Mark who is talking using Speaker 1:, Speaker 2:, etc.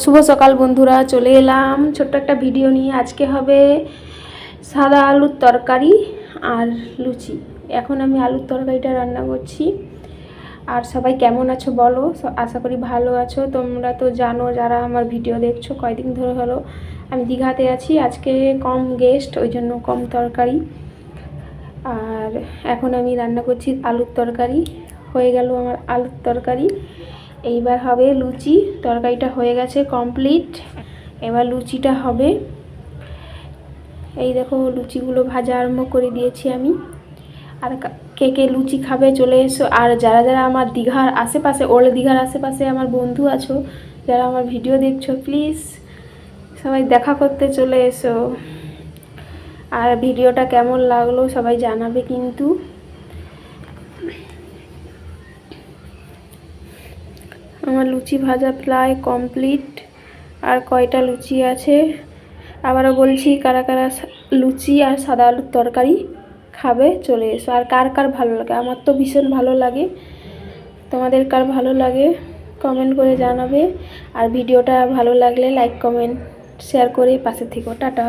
Speaker 1: শুভ সকাল বন্ধুরা, চলে এলাম ছোট্ট একটা ভিডিও নিয়ে। আজকে হবে সাদা আলুর তরকারি আর লুচি। এখন আমি আলুর তরকারিটা রান্না করছি। আর সবাই কেমন আছো বলো, আশা করি ভালো আছো। তোমরা তো জানো, যারা আমার ভিডিও দেখছো, কয়দিন ধরে হলো আমি দীঘাতে আছি। আজকে কম গেস্ট, ওই জন্য কম তরকারি। আর এখন আমি রান্না করছি আলুর তরকারি। হয়ে গেল আমার আলুর তরকারি। এইবার হবে লুচি। তরকারিটা হয়ে গেছে কমপ্লিট, এবার লুচিটা হবে। এই দেখো, লুচিগুলো ভাজা আরম্ভ করে দিয়েছি আমি। আর কে কে লুচি খাবে চলে এসো। আর যারা যারা আমার দীঘার আশেপাশে, ওল্ড দীঘার আশেপাশে আমার বন্ধু আছো, যারা আমার ভিডিও দেখছো, প্লিজ সবাই দেখা করতে চলে এসো। আর ভিডিওটা কেমন লাগলো সবাই জানাবে কিন্তু। আমার লুচি ভাজা প্রায় কমপ্লিট, আর কয়টা লুচি আছে। আবারও বলছি, কারা কারা লুচি আর সাদা আলুর তরকারি খাবে চলে এসো। আর কার কার ভালো লাগে, আমার তো ভীষণ ভালো লাগে। তোমাদের কার ভালো লাগে কমেন্ট করে জানাবে। আর ভিডিওটা ভালো লাগলে লাইক কমেন্ট শেয়ার করে পাশে থেকো। টাটা।